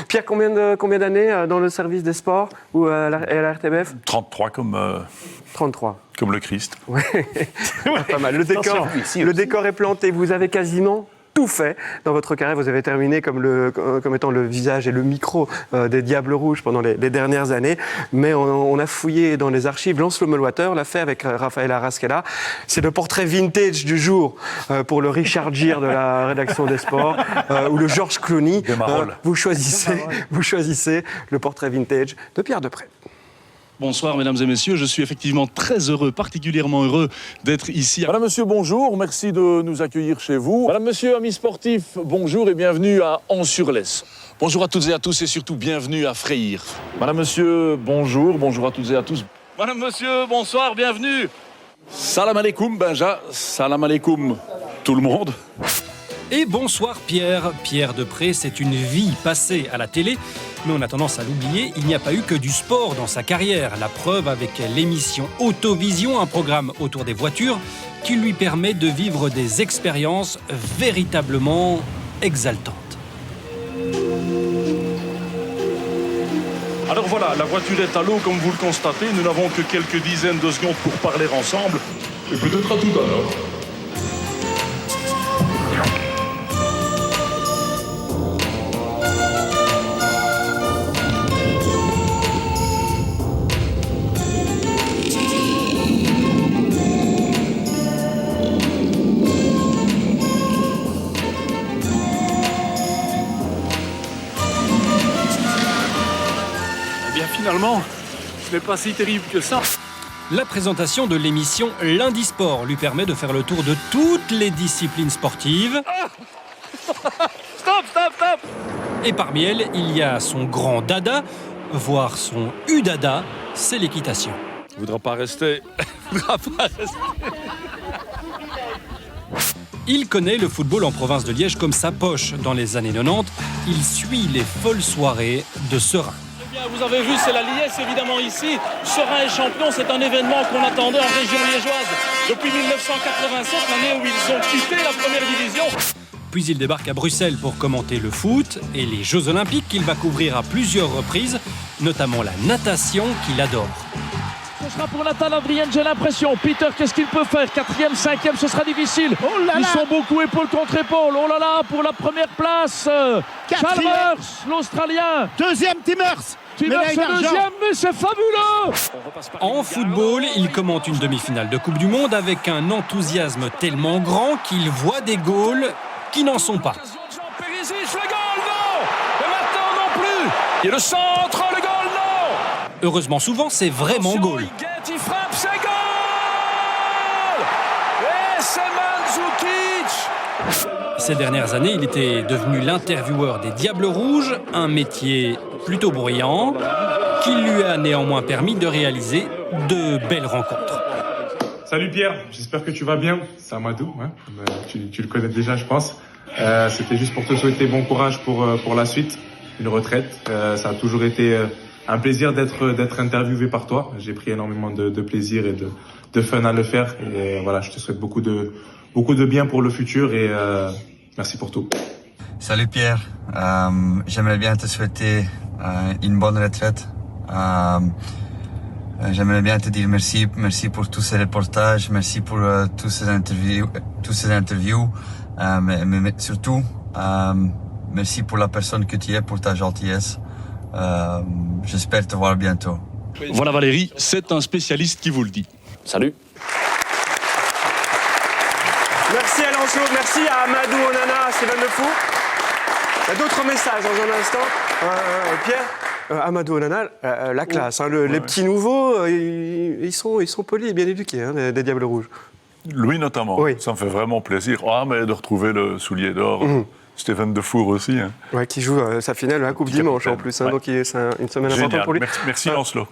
Pierre, combien d'années dans le service des sports ou à la RTBF? 33 comme... 33. Comme le Christ. Ouais. Pas mal. Le décor est planté. Vous avez quasiment tout fait dans votre carrière. Vous avez terminé comme étant le visage et le micro des Diables Rouges pendant les dernières années. Mais on a fouillé dans les archives. Lancelot Melwater l'a fait avec Raphaël Arasquela. C'est le portrait vintage du jour pour le Richard Gere de la rédaction des sports ou le George Clooney. Vous choisissez le portrait vintage de Pierre Depré. Bonsoir mesdames et messieurs, je suis effectivement très heureux, particulièrement heureux d'être ici. Madame, monsieur, bonjour, merci de nous accueillir chez vous. Madame, monsieur, amis sportifs, bonjour et bienvenue à Ans-sur-Lesse. Bonjour à toutes et à tous et surtout bienvenue à Freyr. Madame, monsieur, bonjour à toutes et à tous. Madame, monsieur, bonsoir, bienvenue. Salam alaikum, Benja, salam alaikum, tout le monde. Et bonsoir Pierre. Pierre Depré, c'est une vie passée à la télé, mais on a tendance à l'oublier, il n'y a pas eu que du sport dans sa carrière. La preuve avec l'émission Autovision, un programme autour des voitures qui lui permet de vivre des expériences véritablement exaltantes. Alors voilà, la voiture est à l'eau comme vous le constatez, nous n'avons que quelques dizaines de secondes pour parler ensemble. Et peut-être à tout à l'heure. Finalement, ce n'est pas si terrible que ça. La présentation de l'émission Lundi Sport lui permet de faire le tour de toutes les disciplines sportives. Stop. Et parmi elles, il y a son grand dada, voire son udada, c'est l'équitation. Il ne voudra pas rester. Il connaît le football en province de Liège comme sa poche. Dans les années 90, il suit les folles soirées de Serein. Vous avez vu, c'est la liesse évidemment ici. Serein est champion, c'est un événement qu'on attendait en région liégeoise depuis 1987, l'année où ils ont quitté la première division. Puis il débarque à Bruxelles pour commenter le foot et les Jeux Olympiques qu'il va couvrir à plusieurs reprises, notamment la natation qu'il adore. Ce sera pour Nathan Adrienne, j'ai l'impression. Peter, qu'est-ce qu'il peut faire? 4e, 5e, ce sera difficile. Oh là là. Ils sont beaucoup épaule contre épaule. Oh là là, pour la première place. Chalmers, l'Australien. 2e, Timmers. Timmers, le 2e, mais c'est fabuleux. En football, il commente une demi-finale de Coupe du Monde avec un enthousiasme tellement grand qu'il voit des goals qui n'en sont pas. Périsic, le goal, non. Et maintenant, non plus. Et le centre, le goal, non. Heureusement, souvent, c'est vraiment goal. Il frappe, c'est goal. Et c'est Mandzukic. Ces dernières années, il était devenu l'intervieweur des Diables Rouges, un métier plutôt bruyant, qui lui a néanmoins permis de réaliser de belles rencontres. Salut Pierre, j'espère que tu vas bien. C'est Amadou, hein. Tu le connais déjà, je pense. C'était juste pour te souhaiter bon courage pour la suite, une retraite. Ça a toujours été un plaisir d'être interviewé par toi. J'ai pris énormément de plaisir et de fun à le faire. Et voilà, je te souhaite beaucoup de bien pour le futur et merci pour tout. Salut Pierre, j'aimerais bien te souhaiter une bonne retraite. J'aimerais bien te dire merci pour tous ces reportages, merci pour tous ces interviews, mais surtout merci pour la personne que tu es, pour ta gentillesse. J'espère te voir bientôt. Voilà Valérie, c'est un spécialiste qui vous le dit. Salut. Merci à Lancelot, merci à Amadou Onana, à Stéphane Le Fou. Il y a d'autres messages dans un instant. Pierre, Amadou Onana, la classe. Les petits nouveaux, ils sont polis et bien éduqués, hein, des Diables Rouges. Lui notamment, oui. Ça me fait vraiment plaisir. Mais de retrouver le soulier d'or. Stéphane Defour aussi. Hein. Ouais, qui joue sa finale à la Coupe Dimanche en plus, hein, donc c'est une semaine importante pour lui. Merci Lancelot.